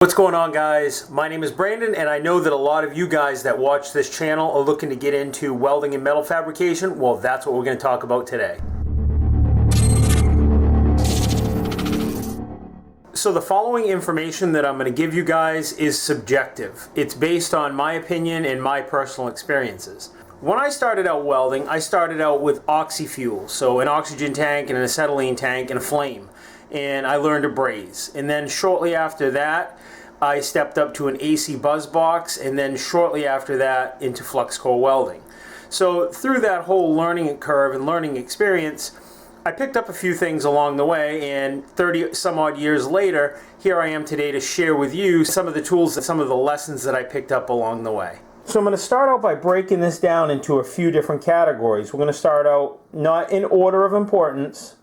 What's going on, guys? My name is Brandon, and I know that a lot of you guys that watch this channel are looking to get into welding and metal fabrication. Well, that's what we're going to talk about today. So the following information that I'm going to give you guys is subjective. It's based on my opinion and my personal experiences. When I started out welding, I started out with oxy-fuel, so an oxygen tank and an acetylene tank and a flame. And I learned to braze. And then shortly after that, I stepped up to an AC buzz box, and then shortly after that into flux core welding. So through that whole learning curve and learning experience, I picked up a few things along the way, and 30 some odd years later, here I am today to share with you some of the tools and some of the lessons that I picked up along the way. So I'm going to start out by breaking this down into a few different categories. We're going to start out not in order of importance.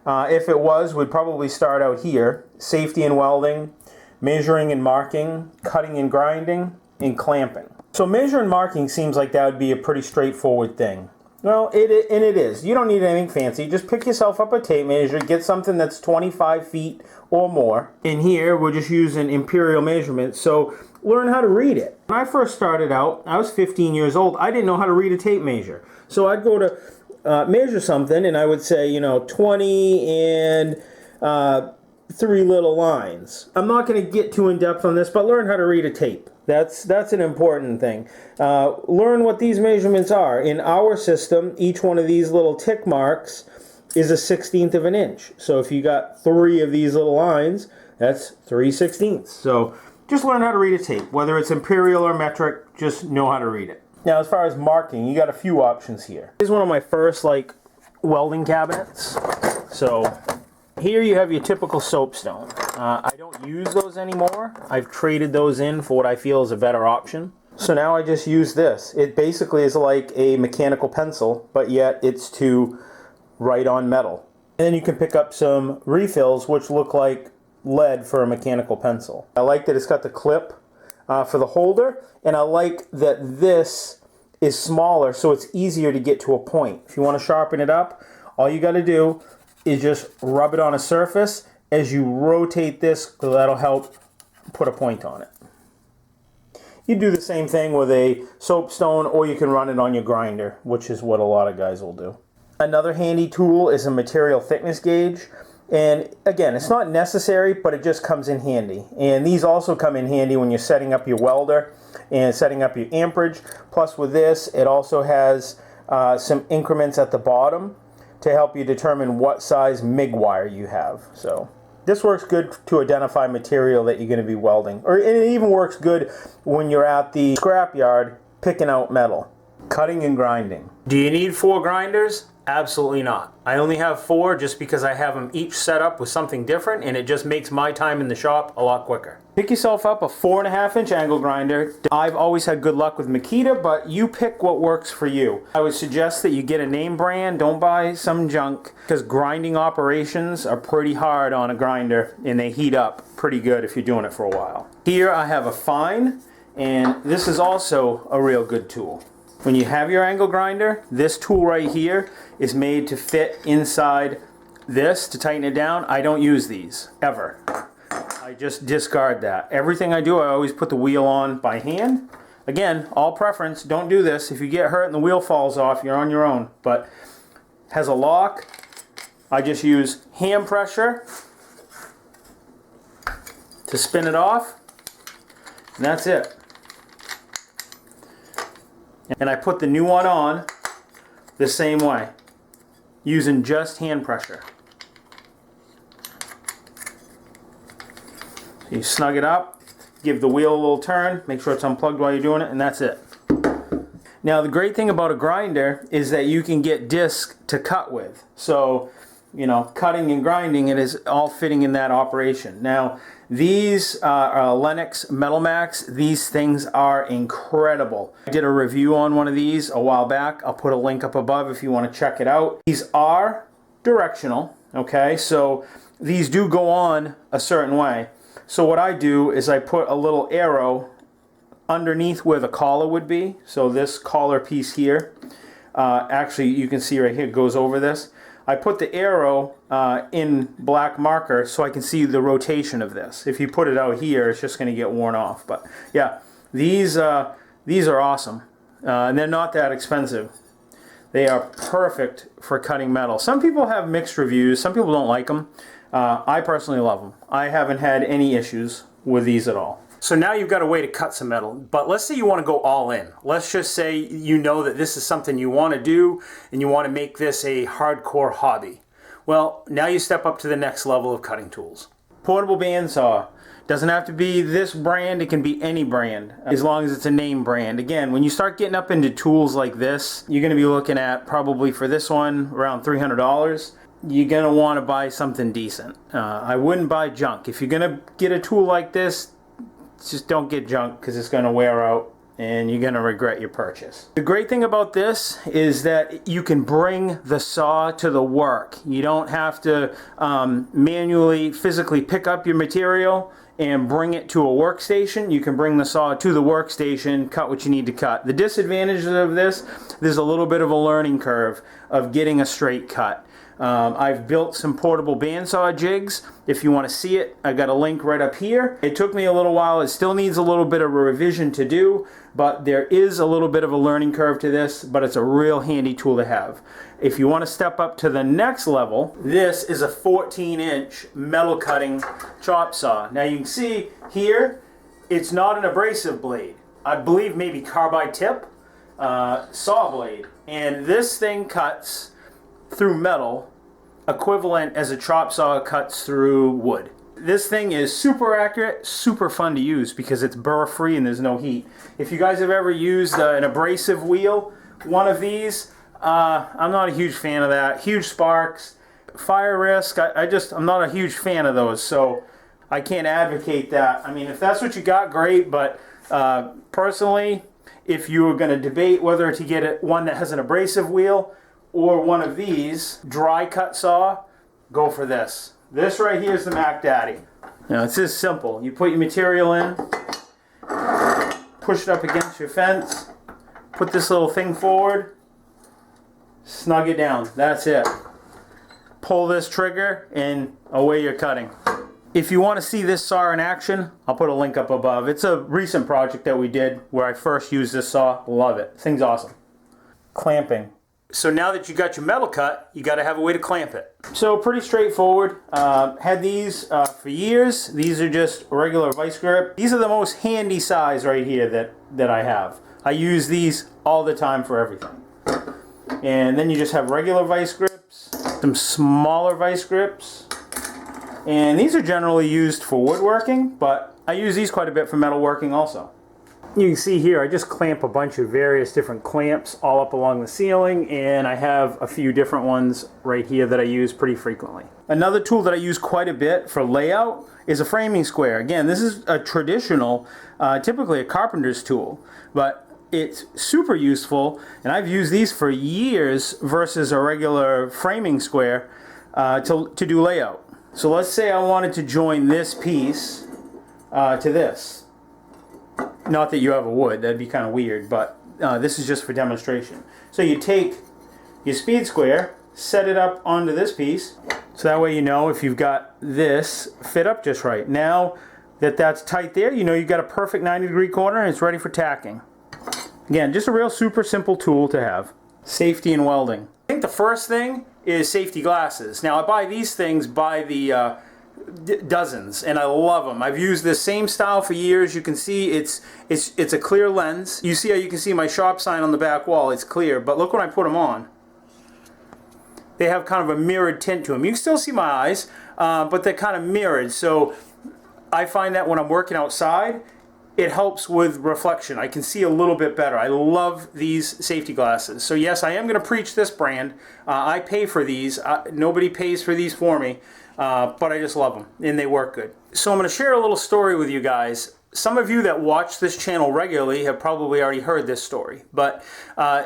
If it was, we'd probably start out here: safety and welding, measuring and marking, cutting and grinding, and clamping. So measure and marking seems like that would be a pretty straightforward thing. Well, it is. You don't need anything fancy. Just pick yourself up a tape measure, get something that's 25 feet or more. In here, we're just using imperial measurements, so learn how to read it. When I first started out, I was 15 years old. I didn't know how to read a tape measure. So I'd go to measure something, and I would say, 20 and 3 little lines. I'm not going to get too in-depth on this, but learn how to read a tape. That's an important thing. Learn what these measurements are. In our system, each one of these little tick marks is a 1/16 of an inch. So if you got 3 of these little lines, that's 3/16. So just learn how to read a tape. Whether it's imperial or metric, just know how to read it. Now, as far as marking, you got a few options here. Here's one of my first welding cabinets. So here you have your typical soapstone. I don't use those anymore. I've traded those in for what I feel is a better option. So now I just use this. It basically is like a mechanical pencil, but yet it's to write on metal. And then you can pick up some refills which look like lead for a mechanical pencil. I like that it's got the clip for the holder, and I like that this is smaller so it's easier to get to a point. If you want to sharpen it up, all you got to do is just rub it on a surface. As you rotate this, that'll help put a point on it. You do the same thing with a soapstone, or you can run it on your grinder, which is what a lot of guys will do. Another handy tool is a material thickness gauge. And again, it's not necessary, but it just comes in handy. And these also come in handy when you're setting up your welder and setting up your amperage. Plus with this, it also has some increments at the bottom to help you determine what size MIG wire you have. So this works good to identify material that you're going to be welding. And it even works good when you're at the scrapyard picking out metal. Cutting and grinding. Do you need 4 grinders? Absolutely not. I only have 4 just because I have them each set up with something different, and it just makes my time in the shop a lot quicker. Pick yourself up a 4.5-inch angle grinder. I've always had good luck with Makita, but you pick what works for you. I would suggest that you get a name brand. Don't buy some junk, because grinding operations are pretty hard on a grinder, and they heat up pretty good if you're doing it for a while. Here I have a fine, and this is also a real good tool. When you have your angle grinder, this tool right here is made to fit inside this to tighten it down. I don't use these, ever. I just discard that. Everything I do, I always put the wheel on by hand. Again, all preference, don't do this. If you get hurt and the wheel falls off, you're on your own. But has a lock. I just use hand pressure to spin it off, and that's it. And I put the new one on the same way, using just hand pressure. So you snug it up, give the wheel a little turn, make sure it's unplugged while you're doing it, and that's it. Now the great thing about a grinder is that you can get discs to cut with. So, cutting and grinding, it is all fitting in that operation. Now, these are Lennox Metal Max. These things are incredible. I did a review on one of these a while back. I'll put a link up above if you want to check it out. These are directional, okay? So these do go on a certain way. So what I do is I put a little arrow underneath where the collar would be. So this collar piece here, actually you can see right here, goes over this. I put the arrow in black marker so I can see the rotation of this. If you put it out here, it's just going to get worn off. But yeah, these are awesome, and they're not that expensive. They are perfect for cutting metal. Some people have mixed reviews. Some people don't like them. I personally love them. I haven't had any issues with these at all. So now you've got a way to cut some metal, but let's say you want to go all in. Let's just say you know that this is something you want to do and you want to make this a hardcore hobby. Well, now you step up to the next level of cutting tools. Portable bandsaw. Doesn't have to be this brand, it can be any brand, as long as it's a name brand. Again, when you start getting up into tools like this, you're going to be looking at probably for this one around $300. You're going to want to buy something decent. I wouldn't buy junk. If you're going to get a tool like this, just don't get junk because it's going to wear out and you're going to regret your purchase. The great thing about this is that you can bring the saw to the work. You don't have to manually, physically pick up your material and bring it to a workstation. You can bring the saw to the workstation, cut what you need to cut. The disadvantages of this, there's a little bit of a learning curve of getting a straight cut. I've built some portable bandsaw jigs. If you want to see it, I got a link right up here. It took me a little while. It still needs a little bit of a revision to do, but there is a little bit of a learning curve to this, but it's a real handy tool to have. If you want to step up to the next level, this is a 14-inch metal cutting chop saw. Now you can see here, it's not an abrasive blade. I believe maybe carbide tip saw blade. And this thing cuts through metal equivalent as a chop saw cuts through wood. This thing is super accurate, super fun to use because it's burr free and there's no heat. If you guys have ever used an abrasive wheel, one of these, I'm not a huge fan of that. Huge sparks, fire risk, I'm not a huge fan of those, so I can't advocate that. I mean, if that's what you got, great, but personally, if you were going to debate whether to get one that has an abrasive wheel or one of these, dry cut saw, go for this. This right here is the Mac Daddy. Now it's this simple. You put your material in, push it up against your fence, put this little thing forward, snug it down. That's it. Pull this trigger and away you're cutting. If you want to see this saw in action, I'll put a link up above. It's a recent project that we did where I first used this saw. Love it. Thing's awesome. Clamping. So now that you got your metal cut, you got to have a way to clamp it. So pretty straightforward. Had these for years. These are just regular vice grip. These are the most handy size right here that I have. I use these all the time for everything. And then you just have regular vice grips, some smaller vice grips. And these are generally used for woodworking, but I use these quite a bit for metalworking also. You can see here I just clamp a bunch of various different clamps all up along the ceiling, and I have a few different ones right here that I use pretty frequently. Another tool that I use quite a bit for layout is a framing square. Again, this is a traditional, typically a carpenter's tool, but it's super useful, and I've used these for years versus a regular framing square to do layout. So let's say I wanted to join this piece to this. Not that you ever would, that'd be kind of weird, but this is just for demonstration. So you take your speed square, set it up onto this piece, so that way you know if you've got this fit up just right. Now that that's tight there, you know you've got a perfect 90-degree corner and it's ready for tacking. Again, just a real super simple tool to have. Safety in welding. I think the first thing is safety glasses. Now I buy these things by the dozens, and I love them. I've used this same style for years. You can see it's a clear lens. You see how you can see my shop sign on the back wall. It's clear, but look when I put them on. They have kind of a mirrored tint to them. You can still see my eyes, but they're kind of mirrored. So I find that when I'm working outside, it helps with reflection. I can see a little bit better. I love these safety glasses. So yes, I am going to preach this brand. I pay for these. Nobody pays for these for me. But I just love them, and they work good. So I'm going to share a little story with you guys. Some of you that watch this channel regularly have probably already heard this story. But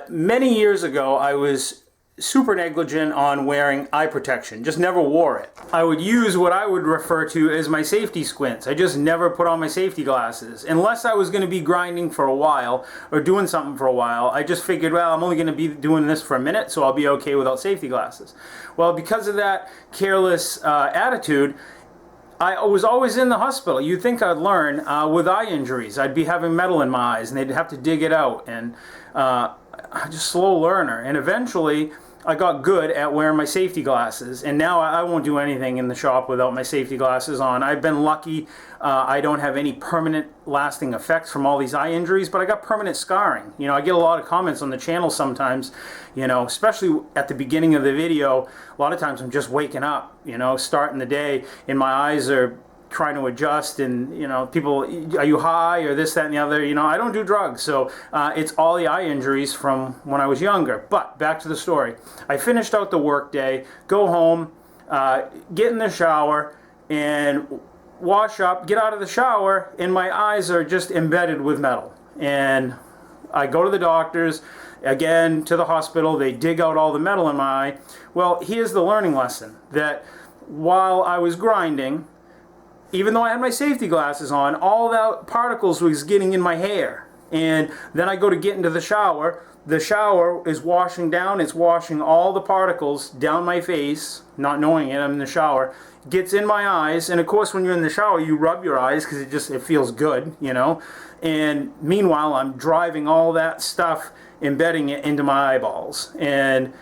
many years ago, I was super negligent on wearing eye protection, just never wore it. I would use what I would refer to as my safety squints. I just never put on my safety glasses. Unless I was going to be grinding for a while or doing something for a while, I just figured, well, I'm only going to be doing this for a minute, so I'll be okay without safety glasses. Well, because of that careless attitude, I was always in the hospital. You'd think I'd learn with eye injuries. I'd be having metal in my eyes and they'd have to dig it out, and I'm just a slow learner. And eventually I got good at wearing my safety glasses, and now I won't do anything in the shop without my safety glasses on. I've been lucky. I don't have any permanent lasting effects from all these eye injuries, but I got permanent scarring. You know, I get a lot of comments on the channel sometimes, you know, especially at the beginning of the video. A lot of times I'm just waking up, you know, starting the day, and my eyes are trying to adjust, and you know, people, are you high or this, that, and the other? You know, I don't do drugs, so it's all the eye injuries from when I was younger. But back to the story. I finished out the work day, go home, get in the shower, and wash up, get out of the shower, and my eyes are just embedded with metal. And I go to the doctors, again to the hospital, they dig out all the metal in my eye. Well, here's the learning lesson, that while I was grinding, even though I had my safety glasses on, all that particles was getting in my hair. And then I go to get into the shower is washing down, it's washing all the particles down my face, not knowing it, I'm in the shower, gets in my eyes, and of course when you're in the shower you rub your eyes because it feels good, you know, and meanwhile I'm driving all that stuff, embedding it into my eyeballs. And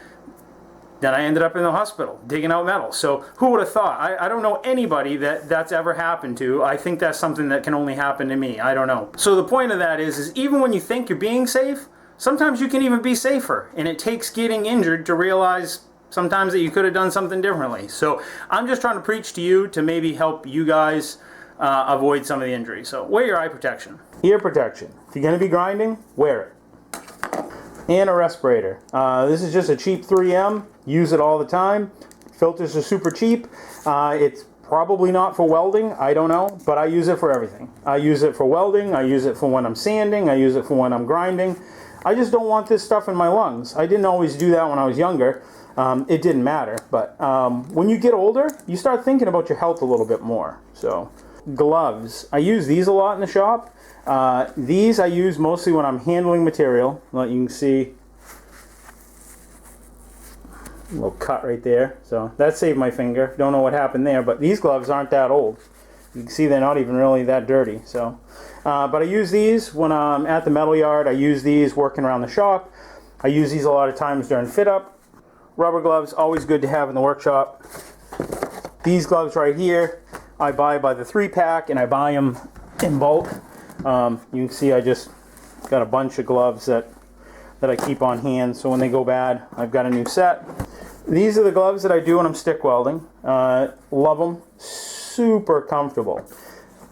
then I ended up in the hospital digging out metal. So who would have thought? I don't know anybody that's ever happened to. I think that's something that can only happen to me. I don't know. So the point of that is even when you think you're being safe, sometimes you can even be safer. And it takes getting injured to realize sometimes that you could have done something differently. So I'm just trying to preach to you to maybe help you guys avoid some of the injuries. So wear your eye protection. Ear protection. If you're going to be grinding, wear it. And a respirator. This is just a cheap 3M. Use it all the time. Filters are super cheap. It's probably not for welding, I don't know, but I use it for everything. I use it for welding, I use it for when I'm sanding, I use it for when I'm grinding. I just don't want this stuff in my lungs. I didn't always do that when I was younger. It didn't matter, but when you get older, you start thinking about your health a little bit more. So, gloves. I use these a lot in the shop. These I use mostly when I'm handling material. Like you can see, a little cut right there. So that saved my finger. Don't know what happened there, but these gloves aren't that old. You can see they're not even really that dirty. So, but I use these when I'm at the metal yard. I use these working around the shop. I use these a lot of times during fit up. Rubber gloves, always good to have in the workshop. These gloves right here, I buy by the 3-pack, and I buy them in bulk. You can see I just got a bunch of gloves that I keep on hand, so when they go bad, I've got a new set. These are the gloves that I do when I'm stick welding. Love them. Super comfortable.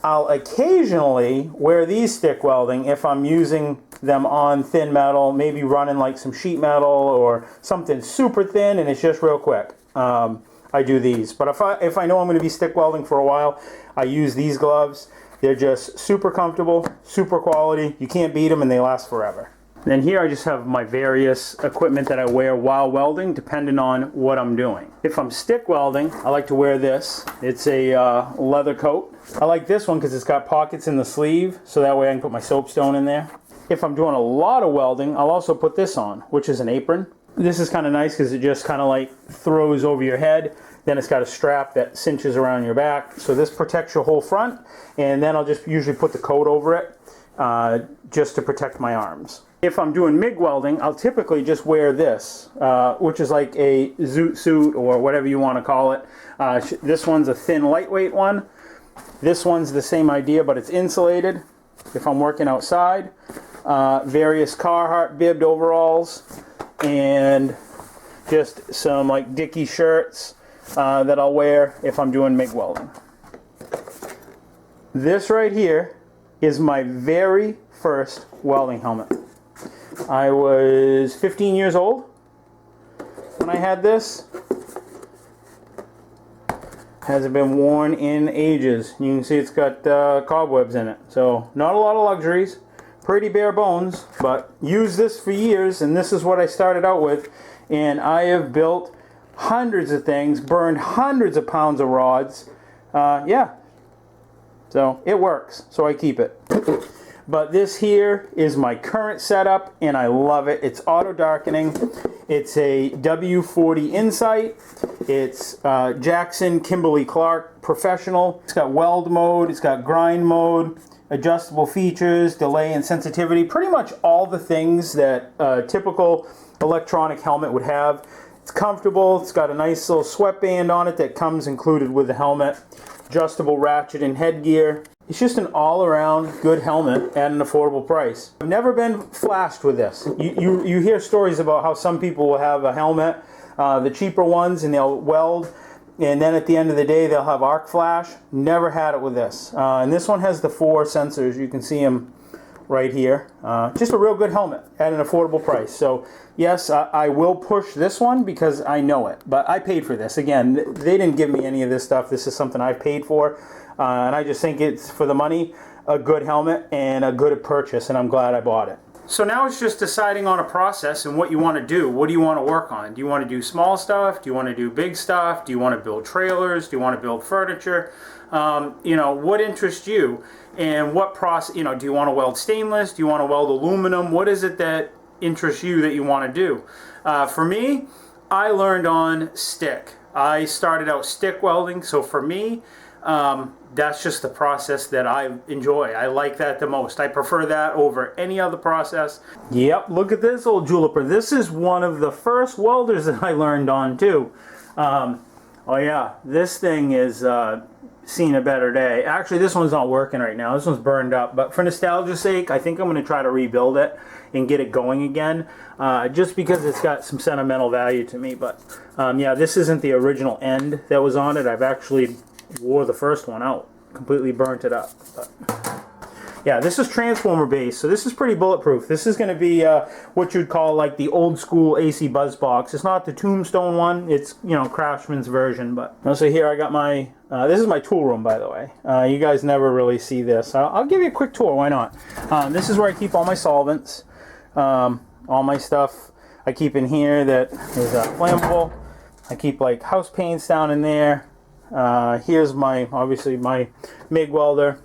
I'll occasionally wear these stick welding if I'm using them on thin metal, maybe running like some sheet metal or something super thin and it's just real quick. I do these. But if I know I'm going to be stick welding for a while, I use these gloves. They're just super comfortable, super quality. You can't beat them and they last forever. Then here I just have my various equipment that I wear while welding, depending on what I'm doing. If I'm stick welding, I like to wear this. It's a leather coat. I like this one because it's got pockets in the sleeve, so that way I can put my soapstone in there. If I'm doing a lot of welding, I'll also put this on, which is an apron. This is kind of nice because it just kind of like throws over your head. Then it's got a strap that cinches around your back. So this protects your whole front, and then I'll just usually put the coat over it just to protect my arms. If I'm doing MIG welding, I'll typically just wear this, which is like a zoot suit or whatever you want to call it. This one's a thin, lightweight one. This one's the same idea, but it's insulated. If I'm working outside, various Carhartt bibbed overalls, and just some like Dickie shirts that I'll wear if I'm doing MIG welding. This right here is my very first welding helmet. I was 15 years old when I had this. Hasn't been worn in ages. You can see it's got cobwebs in it. So not a lot of luxuries. pretty bare bones, but used this for years, and this is what I started out with. And I have built hundreds of things, burned hundreds of pounds of rods. Yeah, so it works, so I keep it. But this here is my current setup, and I love it. It's auto darkening. It's a W40 Insight. It's Jackson Kimberly-Clark Professional. It's got weld mode, it's got grind mode, adjustable features, delay and sensitivity, pretty much all the things that a typical electronic helmet would have. It's comfortable, it's got a nice little sweatband on it that comes included with the helmet, adjustable ratchet and headgear. It's just an all-around good helmet at an affordable price. I've never been flashed with this. You hear stories about how some people will have a helmet, the cheaper ones, and they'll weld, and then at the end of the day they'll have arc flash. Never had it with this. And this one has the 4 sensors. You can see them right here. Just a real good helmet at an affordable price. So yes, I will push this one because I know it. But I paid for this. Again, they didn't give me any of this stuff. This is something I've paid for. And I just think it's, for the money, a good helmet and a good purchase, and I'm glad I bought it. So now it's just deciding on a process and what you want to do. What do you want to work on? Do you want to do small stuff? Do you want to do big stuff? Do you want to build trailers? Do you want to build furniture? You know, what interests you? And what process, you know, do you want to weld stainless? Do you want to weld aluminum? What is it that interests you that you want to do? For me, I learned on stick. I started out stick welding, so for me, that's just the process that I enjoy. I like that the most. I prefer that over any other process. Yep, look at this old juleper. This is one of the first welders that I learned on too. Oh yeah, this thing is seen a better day. Actually, this one's not working right now. This one's burned up, but for nostalgia's sake, I think I'm going to try to rebuild it and get it going again, just because it's got some sentimental value to me. But yeah, this isn't the original end that was on it. I've actually wore the first one out, completely burnt it up. But yeah, this is transformer based, so this is pretty bulletproof. This is going to be what you'd call like the old school AC buzz box. It's not the Tombstone one, it's, you know, Craftsman's version. But so here I got my this is my tool room, by the way. You guys never really see this. I'll give you a quick tour, why not? This is where I keep all my solvents, all my stuff I keep in here that is flammable. I keep like house paints down in there. Here's my, obviously, my MIG welder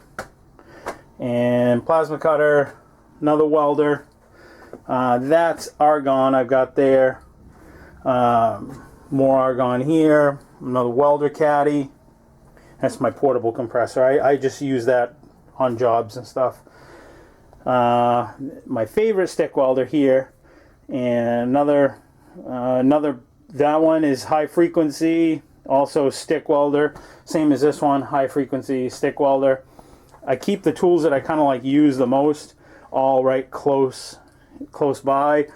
and plasma cutter, another welder. That's argon I've got there. More argon here, another welder caddy. That's my portable compressor. I just use that on jobs and stuff. My favorite stick welder here, and another, that one is high frequency. Also stick welder, same as this one, high frequency stick welder. I keep the tools that I kind of like use the most all right close by.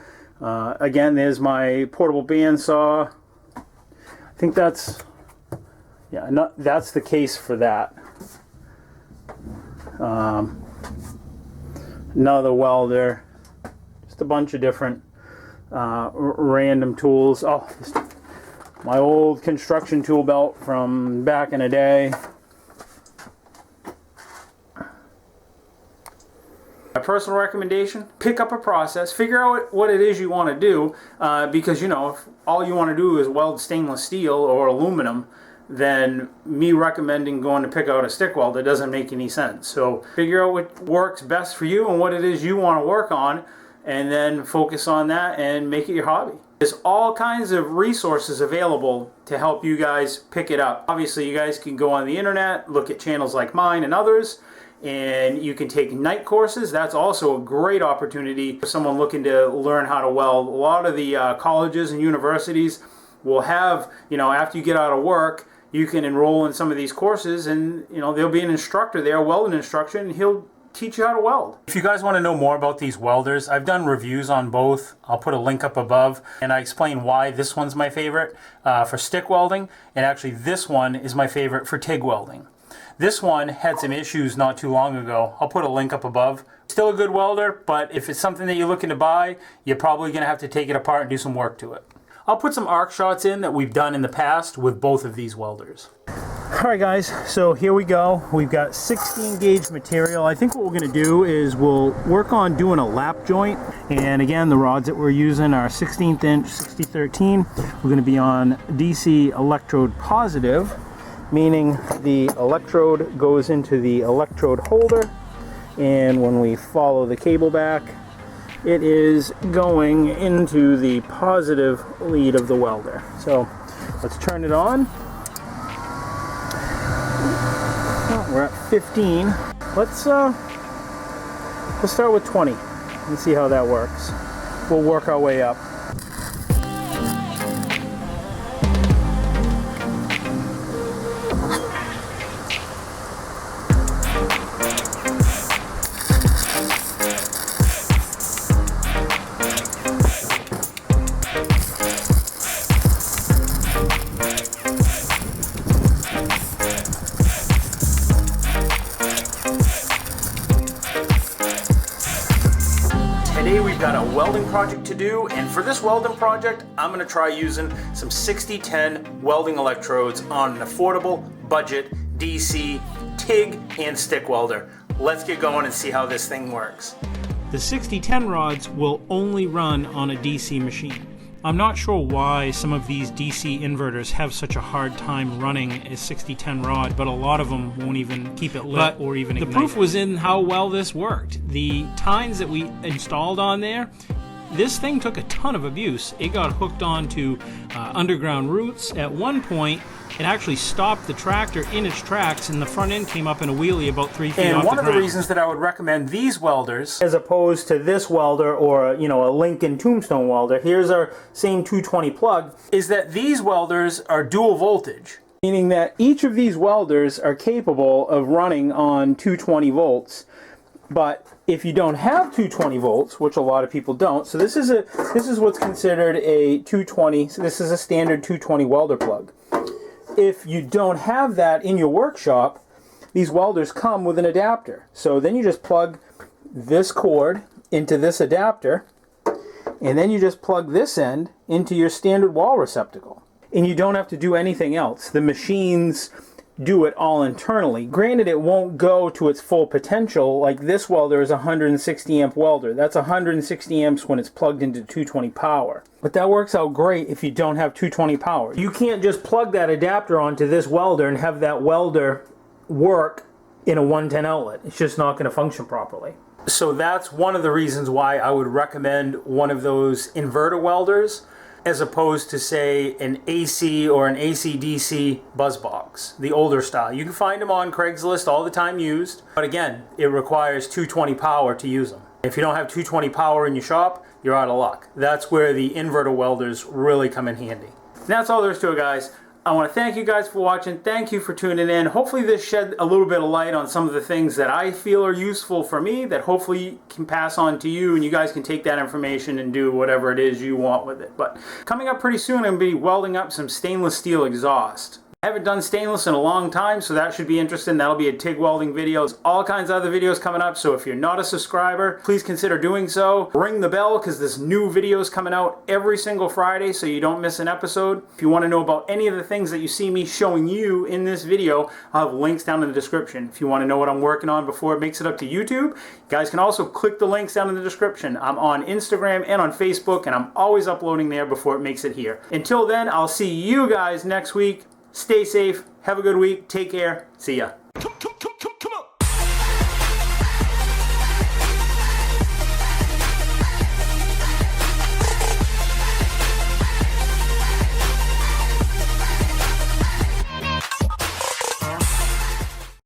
Again, there's my portable bandsaw. I think that's, yeah, that's the case for that. Another welder, just a bunch of different random tools. Oh, my old construction tool belt from back in the day. My personal recommendation, pick up a process, figure out what it is you want to do, because, you know, if all you want to do is weld stainless steel or aluminum, then me recommending going to pick out a stick welder doesn't make any sense. So figure out what works best for you and what it is you want to work on, and then focus on that and make it your hobby. There's all kinds of resources available to help you guys pick it up. Obviously, you guys can go on the internet, look at channels like mine and others, and you can take night courses. That's also a great opportunity for someone looking to learn how to weld. A lot of the colleges and universities will have, you know, after you get out of work, you can enroll in some of these courses, and, you know, there'll be an instructor there, welding instruction, and he'll teach you how to weld. If you guys want to know more about these welders, I've done reviews on both. I'll put a link up above, and I explain why this one's my favorite for stick welding, and actually this one is my favorite for TIG welding. This one had some issues not too long ago. I'll put a link up above. Still a good welder, but if it's something that you're looking to buy, you're probably going to have to take it apart and do some work to it. I'll put some arc shots in that we've done in the past with both of these welders. Alright guys, so here we go. We've got 16 gauge material. I think what we're going to do is we'll work on doing a lap joint. And again, the rods that we're using are 16th inch 6013. We're going to be on DC electrode positive, meaning the electrode goes into the electrode holder, and when we follow the cable back, it is going into the positive lead of the welder. So let's turn it on. We're at 15. Let's start with 20 and see how that works. We'll work our way up. Today we've got a welding project to do, and for this welding project I'm going to try using some 6010 welding electrodes on an affordable budget DC TIG and stick welder. Let's get going and see how this thing works. The 6010 rods will only run on a DC machine. I'm not sure why some of these DC inverters have such a hard time running a 6010 rod, but a lot of them won't even keep it lit or even ignite. The proof was in how well this worked. The tines that we installed on there, this thing took a ton of abuse. It got hooked onto underground roots. At one point, it actually stopped the tractor in its tracks, and the front end came up in a wheelie about 3 feet off the ground. And one of the reasons that I would recommend these welders, as opposed to this welder or a Lincoln Tombstone welder, here's our same 220 plug, is that these welders are dual voltage. Meaning that each of these welders are capable of running on 220 volts. But if you don't have 220 volts, which a lot of people don't, so this is what's considered a 220, so this is a standard 220 welder plug. If you don't have that in your workshop, these welders come with an adapter. So then you just plug this cord into this adapter, and then you just plug this end into your standard wall receptacle. And you don't have to do anything else. The machines do it all internally. Granted, it won't go to its full potential. Like this welder is a 160 amp welder. That's 160 amps when it's plugged into 220 power. But that works out great if you don't have 220 power. You can't just plug that adapter onto this welder and have that welder work in a 110 outlet. It's just not going to function properly. So that's one of the reasons why I would recommend one of those inverter welders, as opposed to, say, an AC or an AC-DC buzz box, the older style. You can find them on Craigslist all the time used, but again, it requires 220 power to use them. If you don't have 220 power in your shop, you're out of luck. That's where the inverter welders really come in handy. And that's all there is to it, guys. I want to thank you guys for watching. Thank you for tuning in. Hopefully this shed a little bit of light on some of the things that I feel are useful for me that hopefully can pass on to you, and you guys can take that information and do whatever it is you want with it. But coming up pretty soon, I'm going to be welding up some stainless steel exhaust. I haven't done stainless in a long time, so that should be interesting. That'll be a TIG welding video. There's all kinds of other videos coming up, so if you're not a subscriber, please consider doing so. Ring the bell, because there's new videos coming out every single Friday, so you don't miss an episode. If you want to know about any of the things that you see me showing you in this video, I'll have links down in the description. If you want to know what I'm working on before it makes it up to YouTube, you guys can also click the links down in the description. I'm on Instagram and on Facebook, and I'm always uploading there before it makes it here. Until then, I'll see you guys next week. Stay safe, have a good week, take care, see ya.